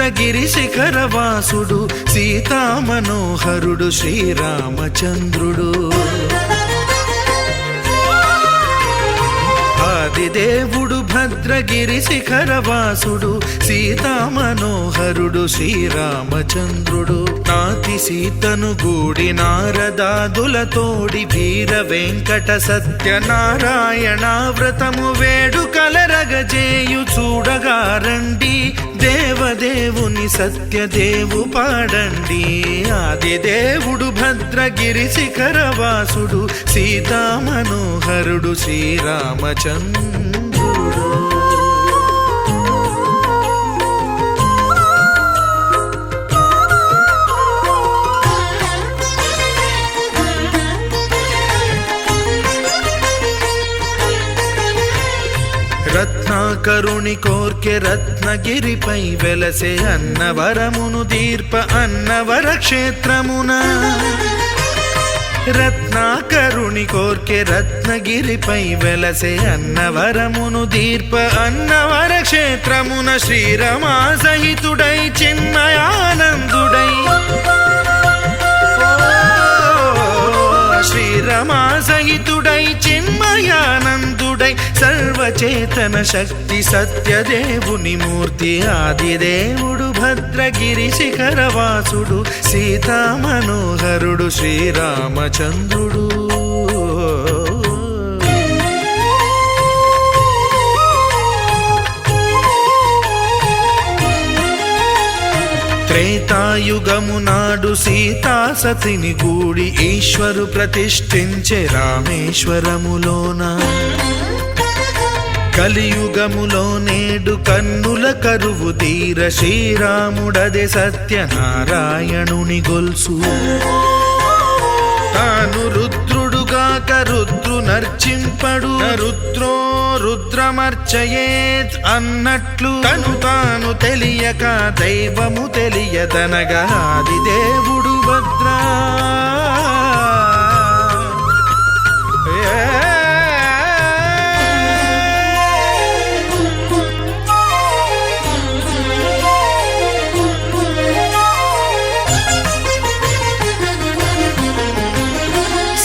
భద్రగిరి శిఖరవాసుడు సీతామనోహరుడు శ్రీరామచంద్రుడు. ఆదిదేవుడు భద్రగిరి శిఖరవాసుడు సీతామనోహరుడు శ్రీరామచంద్రుడు. నాతి సీతను గూడి నారదాదులతోడి వీర వెంకట సత్యనారాయణ వ్రతము వేడుకలరగజేయు చూడగా రండి, దేవదేవుని సత్యదేవు పాడండి. ఆదిదేవుడు భద్రగిరి శిఖరవాసుడు సీతామనోహరుడు శ్రీరామచంద్రుడు. రత్నాకరుని కోర్కె రత్నగిరిపై వెలసే అన్నవరమును దీర్ప అన్నవర క్షేత్రమున. రత్నాకరుని కోర్కె రత్నగిరిపై వెలసే అన్నవరమును దీర్ప అన్నవర క్షేత్రమున. శ్రీరమా సహితుడై చిన్మయానందుడై, శ్రీరమా సహితుడై చిన్మయానందుడై సర్వచేతన శక్తి సత్యదేవుని మూర్తి. ఆదిదేవుడు భద్రగిరి శిఖరవాసుడు సీతామనోహరుడు శ్రీరామచంద్రుడు. త్రేతాయుగము నాడు సీతాసతిని గూడి ఈశ్వరు ప్రతిష్ఠించే రామేశ్వరములోన. కలియుగములో నేడు కన్నుల కరువు తీర శ్రీరాముడదే సత్యనారాయణుని గొల్సు. తాను రుద్రుడుగాక రుద్రు నర్చింపడు, రుద్రో రుద్రమర్చయేత్ అన్నట్లు తను తాను తెలియక దైవము తెలియదనగా ఆదిదేవుడు భద్రా.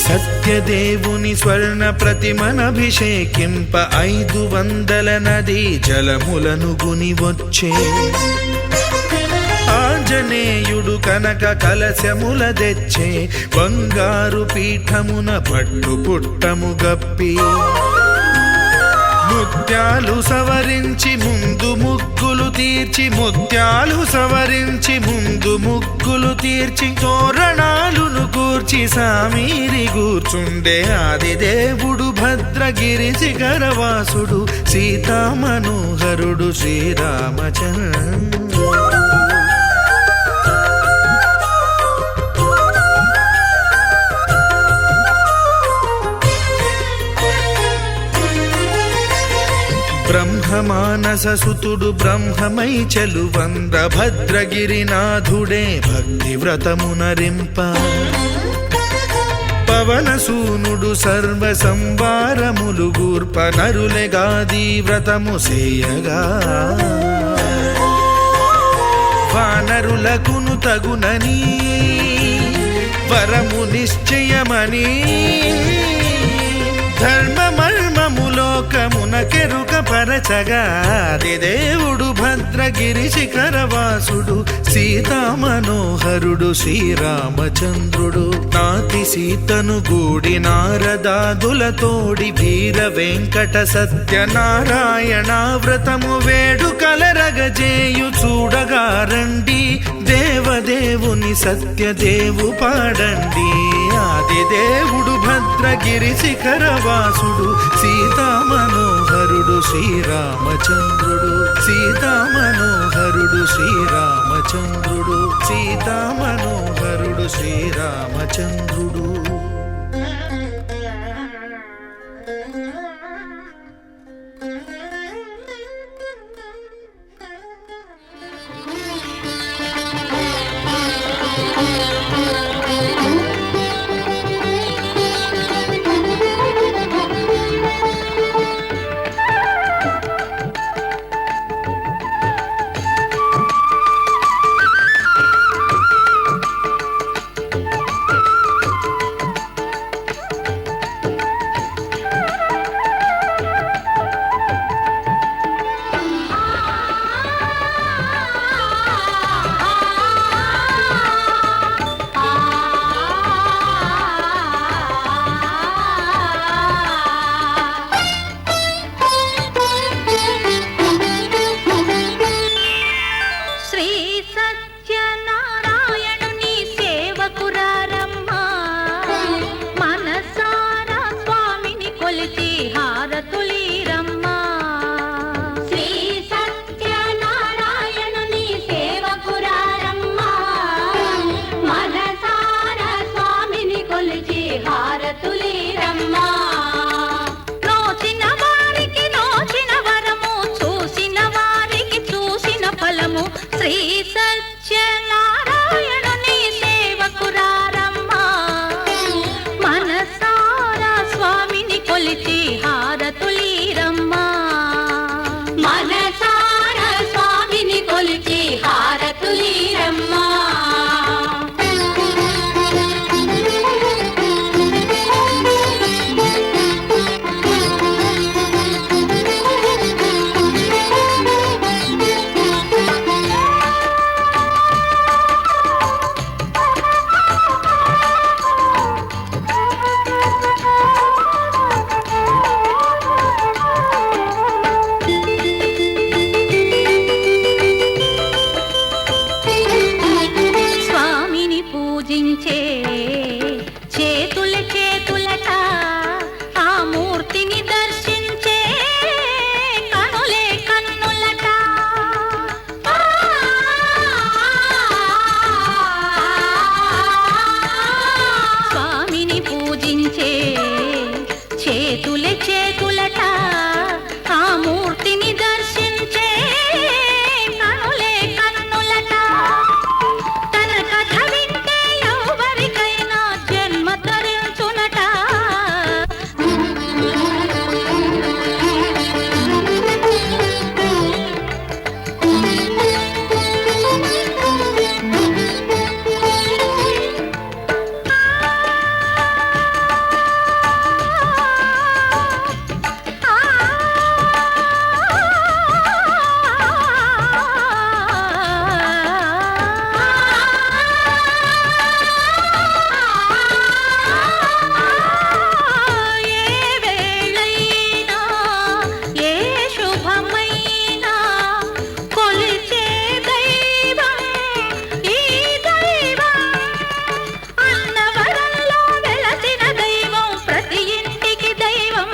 సత్యదేవుని స్వర్ణ ప్రతిమనభిషేకింప 500 నదీ జలములను గుని వచ్చే. ఆంజనేయుడు కనక కలశముల తెచ్చే, బంగారు పీఠమున పట్టు పుట్టము గప్పి. ముత్యాలు సవరించి ముందు ముగ్గులు తీర్చి, ముత్యాలు సవరించి ముందు ముగ్గులు తీర్చి, తోరణాలును కూర్చి సామీరి కూర్చుండే. ఆదిదేవుడు భద్రగిరి శిఖరవాసుడు సీతామనోహరుడు శ్రీరామచంద్రుడు. బ్రహ్మమానస సుతుడు బ్రహ్మమై చెలువంద్ర భద్రగిరినాథుడే భక్తి వ్రతమునరింప. పవనసూనుడు సర్వ సంవారములు గూర్ప నరులెగాది వ్రతము సేయగా. వానరులకును తగునని వరము నిశ్చయమని, ధర్మమర్మములోకమున కెరుక పరచగా ఆదిదేవుడు భద్రగిరి శిఖరవాసుడు సీతామనోహరుడు శ్రీరామచంద్రుడు. నాతి సీతను గూడి నారదాదులతోడి వీర వెంకట సత్యనారాయణ వ్రతము వేడుకలరగజేయు చూడగా రండి, దేవదేవుని సత్యదేవు పాడండి. ఆదిదేవుడు భద్రగిరి శిఖరవాసుడు సీతామనోహరుడు శ్రీరామచంద్రుడు. సీతామనోహరుడు శ్రీరామచంద్రుడు. సీతామనోహరుడు శ్రీరామచంద్రుడు. హారతులీరమ్మా. శ్రీ సత్యనారాయణుని సేవకురారమ్మా, మనసారా స్వామిని కొలిచి హారతులీరమ్మా. నోచిన వారికి నోచిన వరము, చూసిన వారికి చూసిన ఫలము. శ్రీ సత్యనారాయణుని సేవకురారమ్మా, మనసారా స్వామిని కొలిచి హారతులీరమ్మా. మనసారా స్వామిని కొలిచి హారతులీరమ్మా. స్వామిని పూజించే చేతుల చేతులట, ఆ మూర్తిని దర్శించే కనులే కన్నులట. స్వామిని పూజించే చేతుల చేతులట, ఆ మూర్తిని దర్శించే కనులే కన్నులట. తన కథ వింటే ఎవరికైనా జన్మ తరించునట. ఏ వేళైనా ఏ శుభమైనా కొలిచే దైవం ఈ దైవం. అన్నవరంలో వెలసిన దైవం, ప్రతి ఇంటికి దైవం.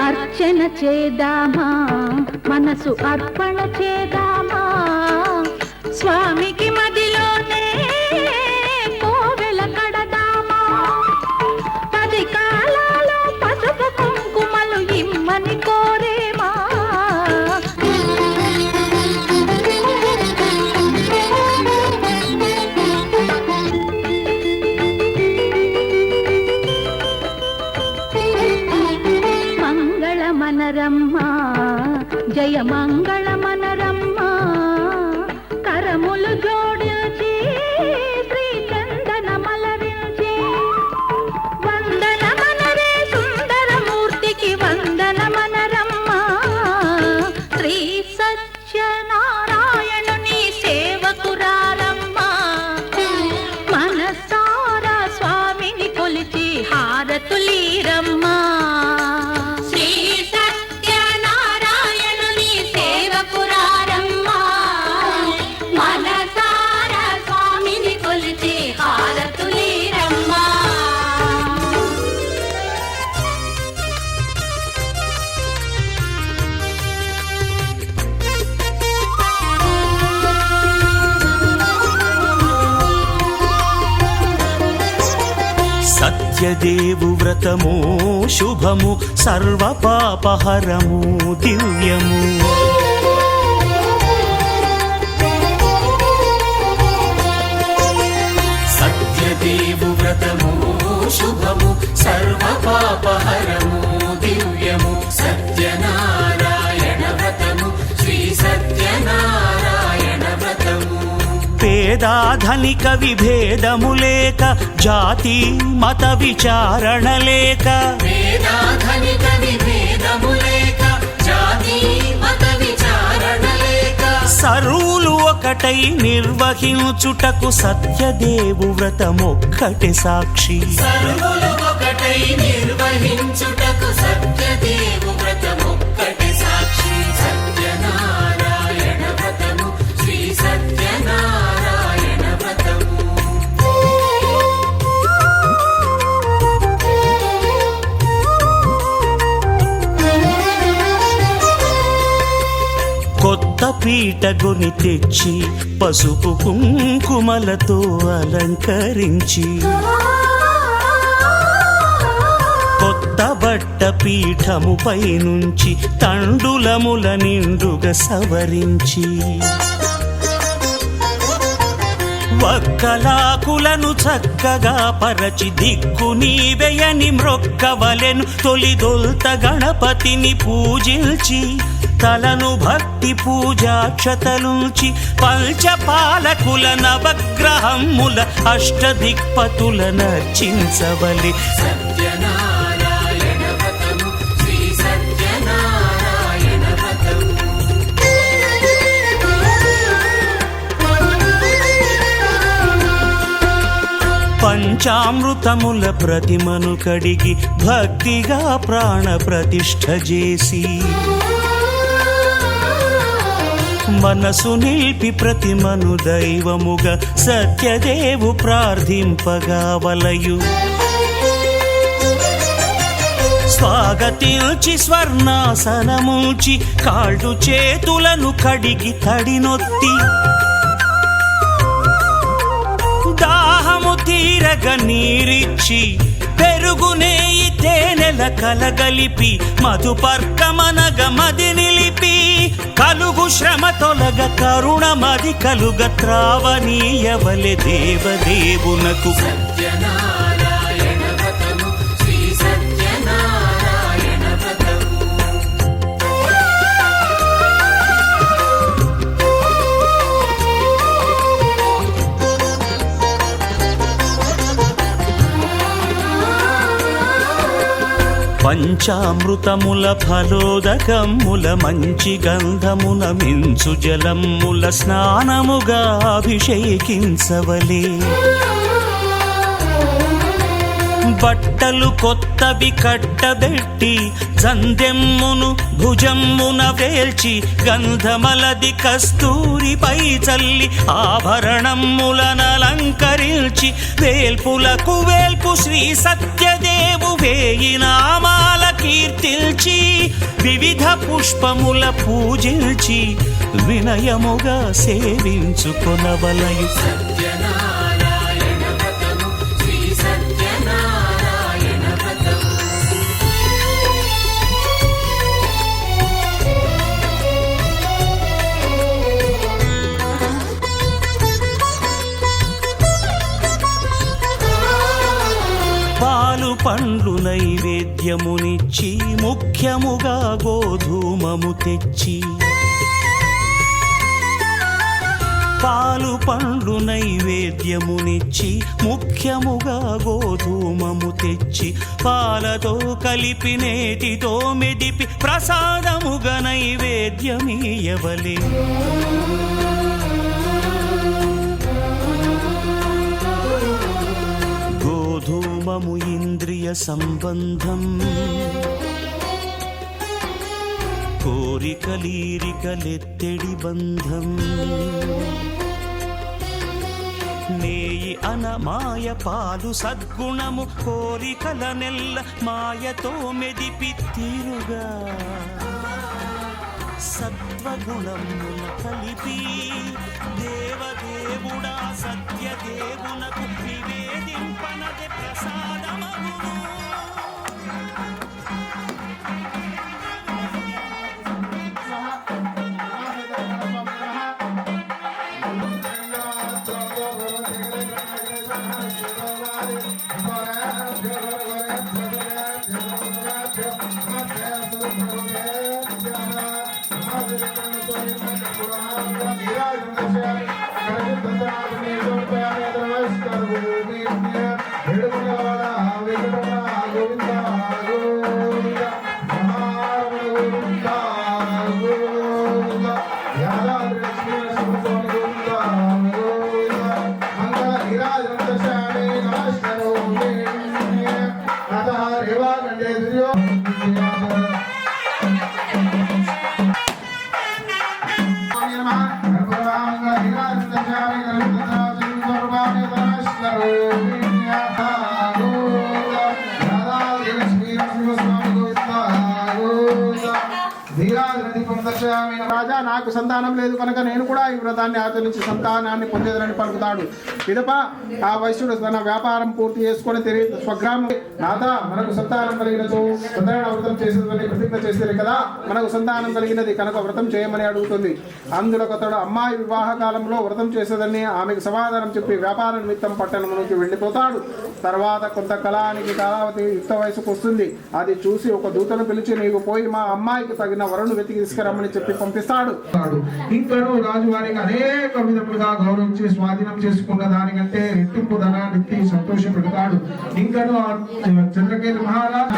అర్చన చేద్దామా, మనసు అర్పణ చేద్దామా, స్వామికి మదిలోనే కోవెల కడదామా. 10 కాలాలు పసుపు కుంకుమలు ఇమ్మని కోరేమా. మంగళమనరమ్మా, జయ మంగళమనరమ్మా, కరములు జోడించి శ్రీ చందనమలరించి. వందనమనరే సుందరమూర్తికి వందనమనరమ్మా. శ్రీ సత్యనారాయణుని సేవకురారమ్మా, మనసారా స్వామిని కొలిచి హారతులీరమ్మా. శ్రీ సత్యనారాయణుని సేవకురారమ్మా, మనసారా స్వామిని కొలిచి హారతులీరమ్మా. సత్యదేవు వ్రతము శుభము, సర్వ పాపహరము దివ్యము. సత్యదేవు వ్రతము శుభము, సర్వ పాపహరము దివ్యము. సత్యనారాయణ వ్రతము, శ్రీ సత్యనారాయణ వ్రతము. పేదాధనిక విభేదము లేక, జాతి మత విచారణ లేక. పేదాధనిక విభేదము లేక, జాతి మత విచారణ లేక. సర్వులు ఒకటై నిర్వహించుటకు సత్యదేవు వ్రతమొక్కటే సాక్షి. సర్వులు ఒకటై నిర్వహించుటకు సత్యదేవు వ్రతమొక్కటే సాక్షి. సత్యనారాయణ వ్రతము, శ్రీ సత్యనారాయణ వ్రతము. పీటగొని తెచ్చి పసుపు కుంకుమలతో అలంకరించి కొత్త బట్ట పీఠముపై నుంచి తండులముల నిండుగా సవరించి వక్కలాకులను చక్కగా పరచి దిక్కు నీవెయని మ్రొక్కవలెను తొలిదొల్త గణపతిని పూజించి తలను భక్తి పూజాక్షతలుంచి పంచపాలకుల నవగ్రహముల అష్టదిక్పతుల నర్చించవలె సత్యనారాయణ వ్రతము శ్రీ సత్యనారాయణ వ్రతము పంచామృతముల ప్రతిమను కడిగి భక్తిగా ప్రాణ ప్రతిష్ఠ చేసి మనసు నిలిపి ప్రతిమను దైవముగా సత్యదేవు ప్రార్థింపగా వలయు స్వాగతించి స్వర్ణాసనముంచి కాళ్ళు చేతులను కడిగి తడినొత్తి దాహము తీరగ నీరిచ్చి పెరుగు నెయ్యి తేనెల కలగలిపి మధుపర్కమనగ మది నిలిపి కలుగు శ్రమ తొలగ కరుణ మది కలుగ త్రావనీయవలె దేవదేవునకు సత్యనారాయణ వ్రతము శ్రీ సత్యనారాయణ వ్రతము పంచామృతముల ఫలోదకముల మంచి గంధమున మించు జలముల స్నానముగా అభిషేకించవలే బట్టలు కొత్తవి కట్టబెట్టి జందెమ్మును భుజమ్మున వేల్చి గంధమలది కస్తూరిపై చల్లి ఆభరణములనలంకరించి వేల్పులకు వేల్పు శ్రీ సత్యదేవు వేయి నామాల కీర్తిల్చి వివిధ పుష్పముల పూజించి వినయముగా సేవించుకొనవలయు సత్యనారాయణ వ్రతము శ్రీ సత్యనారాయణ వ్రతము పాలు పండ్లు నైవేద్యమునిచ్చి ముఖ్యముగా గోధూమము తెచ్చి పాలు పండ్లు నైవేద్యమునిచ్చి ముఖ్యముగా గోధూమము తెచ్చి పాలతో కలిపి నేతితో మెదిపి ప్రసాదముగా నైవేద్యమీయవలే గోధూమము ఇంద్రియ సంబంధం కోరికలీరికలెత్తెడి బంధం నేయి అనమాయ పాలు సద్గుణము కోరికల నెల్ల మాయతో మెదిపి తీరుగా సత్వగుణమున కలిపి దేవదేవుడా సత్యదేవునకు నివేదింపనది ప్రసాదమగును రాజా అయ్యా నాకు సంతానం లేదు కనుక నేను కూడా ఈ వ్రతాన్ని ఆచరించి సంతానాన్ని పొందేదని పలుకుతాడు. పిదప ఆ వైశ్యుడు తన వ్యాపారం పూర్తి చేసుకొని తిరిగి స్వగ్రామం నాథ మనకు సంతానం కలిగినతో సత్యనారాయణ వ్రతం చేసేదని ప్రతిజ్ఞ చేస్తారు కదా, మనకు సంతానం కలిగినది కనుక వ్రతం చేయమని అడుగుతుంది. అందులో అతడు అమ్మాయి వివాహ కాలంలో వ్రతం చేసేదని ఆమెకు సమాధానం చెప్పి వ్యాపార నిమిత్తం పట్టణం నుంచి వెళ్ళిపోతాడు. తర్వాత కొంతకాలానికి కాలావతి యుక్త వయసుకు వస్తుంది. అది చూసి ఒక దూతను పిలిచి నీకు పోయి మా అమ్మాయికి తగిన వరుణ్ వెతికి తీసుకురమ్మని చెప్పి పంపిస్తాడు. ఇంకను రాజువారికి అనేక విధములుగా గౌరవించి స్వాధీనం చేసుకున్న దానికంటే రెట్టింపు ధనాన్ని సంతోష పెడతాడు. ఇంకను చంద్రకేతు మహారాజు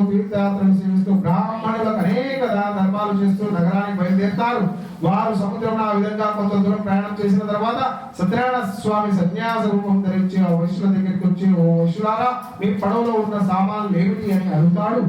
తీర్థయాత్రలు సేవిస్తూ బ్రాహ్మణులకు అనేక ధర్మాలు చేస్తూ నగరానికి బయలుదేరుతారు. వారు సముద్రం ఆ విధంగా కొంత దూరం ప్రయాణం చేసిన తర్వాత సత్యనారాయణ స్వామి సన్యాస రూపం ధరించి ఆ వైశ్యుల దగ్గరికి వచ్చి, ఓ వైశ్యులారా మీ పడవలో ఉన్న సామాన్లు ఏమిటి అని అడుగుతాడు.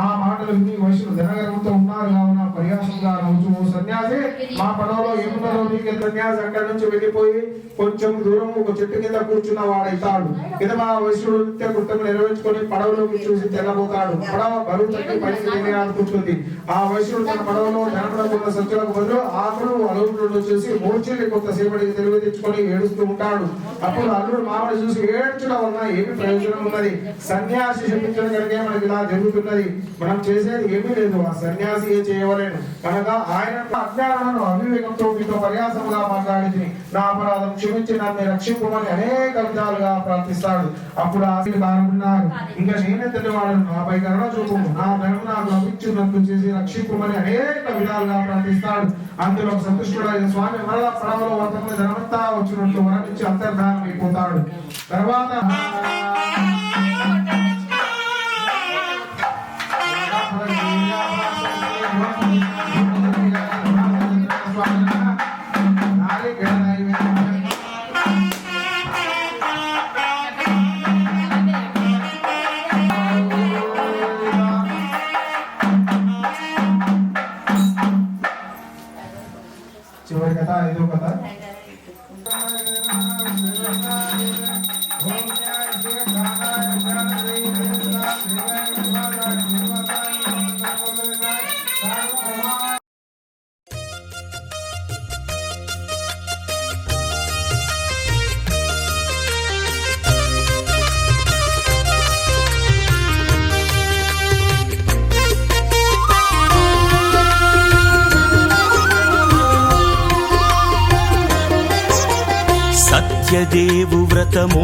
ఆ మాటలు విని వైశ్యులు ధనగర్వంతో ఉన్నారు కావున పర్యాసంగా నవ్వుతూ, ఓ సన్యాసి మా పడవలో ఏమున్నదో నీకు. సన్యాసి అక్కడి నుంచి వెళ్ళిపోయి కొంచెం దూరం ఒక చెట్టు కింద కూర్చున్న వాడైతాడు. విధమా వైశ్యుడు నిత్య కృత్యం నెరవేర్చుకొని పడవలోకి చూసి తెల్లబోతాడు. పడవ బరువు తగ్గి పైకి ఆడుకుంటుంది. ఆ వైశ్యుడు తన పడవలో ధనపడకున్న సంచులకు బదులు ఆకులు అలుగులు చూసి మూర్చిల్ని కొంతసేపటికి తెలివి తెచ్చుకొని ఏడుస్తూ ఉంటాడు. అప్పుడు అల్లుడు మామని చూసి ఏడ్చడం వలన ఏమి ప్రయోజనం ఉన్నది? సన్యాసి శపించడం కనుక మనకి ఇలా జరుగుతున్నది. మనం చేసేది ఏమీ లేదు. ఆ సన్యాసి ఏ చేయవలేను కనుక ఆయన అజ్ఞానాలను అవివేకంతో మీతో పర్యాసముగా మాట్లాడింది. నా అపరాధం క్షమించి నన్ను రక్షింపమని అనేక విధాలుగా ప్రార్థిస్తాడు. అప్పుడు ఆశీర్వాదన్నారు, ఇంకా నేనెంతటి వాడు నాపై కరుణ చూపు, నా ధనం నాకు లభించినట్లు చేసి రక్షింపమని అనేక విధాలుగా ప్రార్థిస్తాడు. అందులో సంతుష్టుడైన స్వామి మరలా పడవలో వర్తకుని ధనమంతా వచ్చినట్లు వరణించి అంతర్ధానం అయిపోతాడు. తర్వాత చివరి కథ ఐదో కథ. సత్యదేవు వ్రతము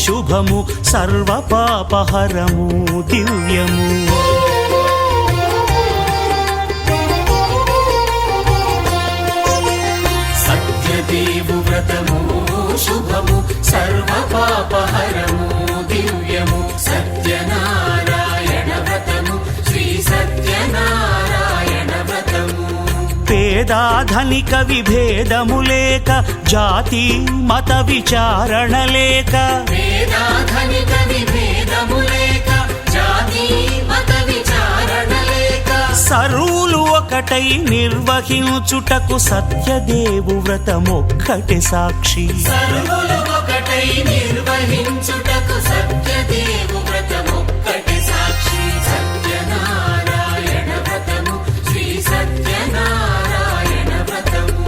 శుభము సర్వ పాపహరము దివ్యము. సత్యదేవు వ్రతము శుభము సర్వ పాపహరము దివ్యము. సత్యనారాయణ వ్రతము శ్రీ సత్యనారాయణ వ్రతము. పేదాధనిక విభేదము లేక, జాతి మత విచారణ లేక, వేదాధనిక విభేదము లేక, జాతి మత విచారణ లేక, సర్వులు ఒకటై నిర్వహించుటకు సత్యదేవు వ్రతమొక్కటి సాక్షి. సర్వులు ఒకటై నిర్వహించుటకు సత్యదేవు వ్రతమొక్కటి సాక్షి. సత్యనారాయణ వ్రతము శ్రీ సత్యనారాయణ వ్రతము.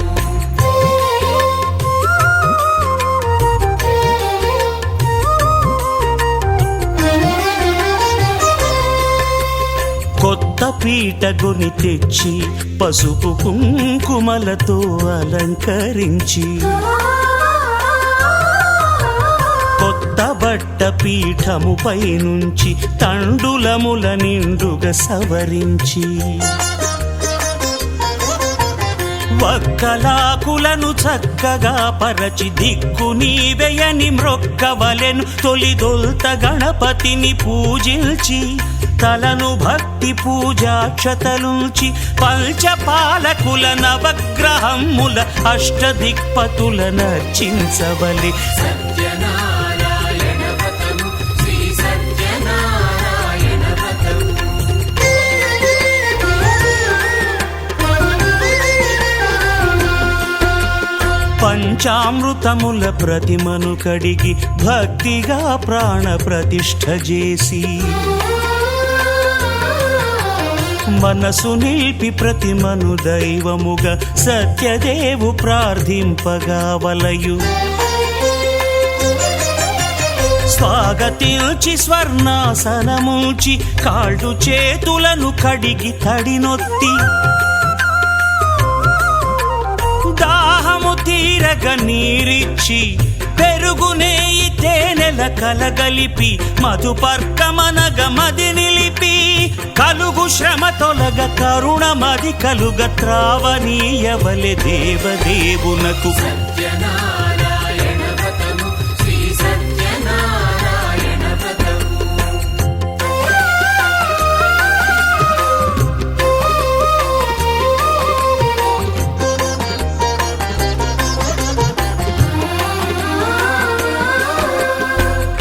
కొత్త పీటగుని తెచ్చి పసుపు కుంకుమలతో అలంకరించి, కొత్త బట్ట పీఠముపై నుంచి తండులముల నిండుగా సవరించి, వక్కలాకులను చక్కగా పరచి దిక్కు నీవెయని మ్రొక్కవలెను. తొలిదొల్త గణపతిని పూజించి తలను భక్తి పూజాక్షతలుంచి పంచపాలకుల నవగ్రహముల అష్టదిక్పతుల నర్చించవలె. సత్యనారాయణ వ్రతము శ్రీ సత్యనారాయణ వ్రతము. పంచామృతముల ప్రతిమను కడిగి భక్తిగా ప్రాణ ప్రతిష్ఠ చేసి మనసు నిలిపి ప్రతిమను దైవముగా సత్యదేవు ప్రార్థింపగా వలయు. స్వాగతించి స్వర్ణాసనముంచి కాళ్ళు చేతులను కడిగి తడినొత్తి దాహము తీరగ నీరిచ్చి పెరుగు నేయి తేనెల కలగలిపి మధుపర్కమనగ మది నిలిపి కలుగు శ్రమ తొలగ కరుణ మది కలుగ త్రావనీయవలె దేవదేవునకు. సత్యనారాయణ వ్రతము శ్రీ సత్యనారాయణ వ్రతము.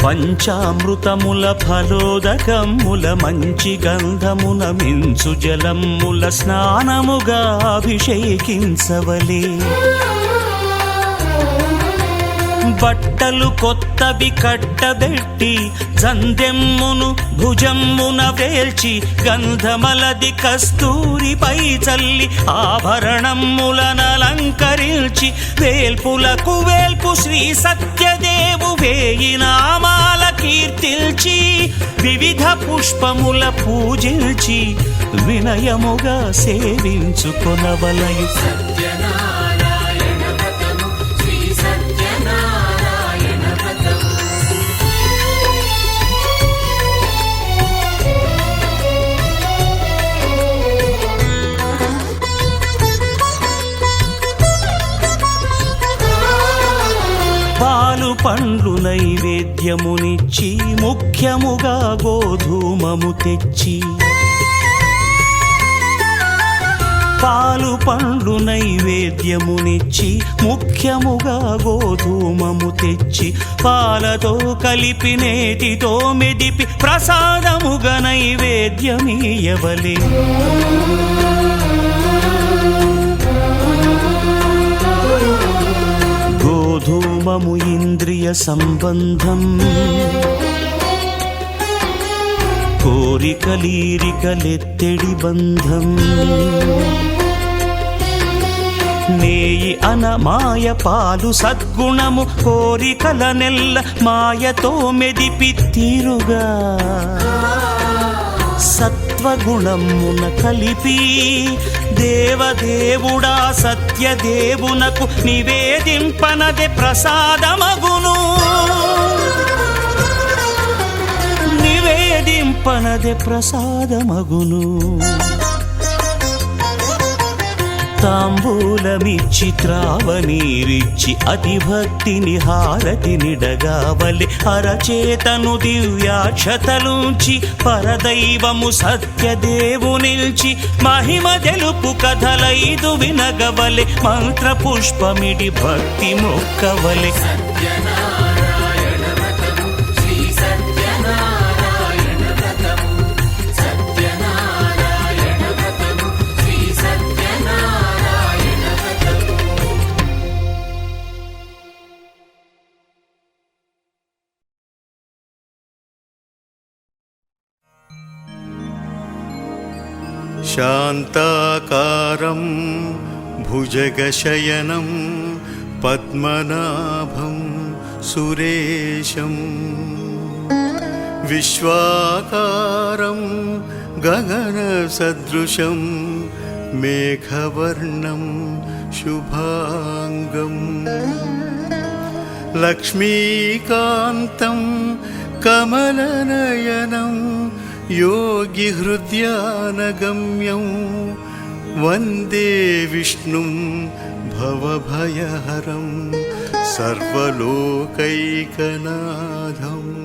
పంచామృతముల ఫలోదకముల మంచి గంధమున మించు జలముల స్నానముగా అభిషేకించవలే. బట్టలు కొత్తవి కట్టబెట్టి జందెమ్మును భుజమ్మున వేల్చి గంధమలది కస్తూరిపై చల్లి ఆభరణములనలంకరించి వేల్పులకు వేల్పు శ్రీ సత్యదేవు వేయి నామాల కీర్తిల్చి వివిధ పుష్పముల పూజించి వినయముగా సేవించుకొనవలయు. సత్యనారాయణ వ్రతము శ్రీ సత్యనారాయణ వ్రతము. పాలు పండ్లు నైవేద్యమునిచ్చి ముఖ్యముగా గోధూమము తెచ్చి పాలు పండ్లు నైవేద్యమునిచ్చి ముఖ్యముగా గోధూమము తెచ్చి పాలతో కలిపి నేతితో మెదిపి ప్రసాదముగా నైవేద్యమీయవలే. గోధూమము ఇంద్రియ సంబంధం కోరికలీరికలెత్తెడి బంధం నేయి అనమాయ పాలు సద్గుణము కోరికల నెల్ల మాయతో మెదిపి తీరుగా సత్వగుణమున కలిపి దేవదేవుడా సత్యదేవునకు నివేదింపనదే ప్రసాదమగును. నివేదింపనదే ప్రసాదమగును. తాంబూలమిచ్చి త్రావనీరిచ్చి అతి భక్తిని హారతినిడగావలె. అరచేతను దివ్యాక్షతలుంచి పరదైవము సత్యదేవు నిల్చి మహిమ తెలుపు కథలైదు వినగవలె. మంత్ర పుష్పమిడి భక్తి మొక్కవలె. సత్యనారాయణ వ్రతము శ్రీ సత్యనారాయణ వ్రతము. సత్యనారాయణ వ్రతము శ్రీ సత్యనారాయణ వ్రతము. శాంతాకారం భుజగశయనం పద్మనాభం సురేశం విశ్వాకారం గగనసదృశం మేఘవర్ణం శుభాంగం లక్ష్మీకాంతం కమలనయనం योगिहृद्यानगम्यं वन्दे विष्णुं भवभयहरं सर्वलोकैकनाथम्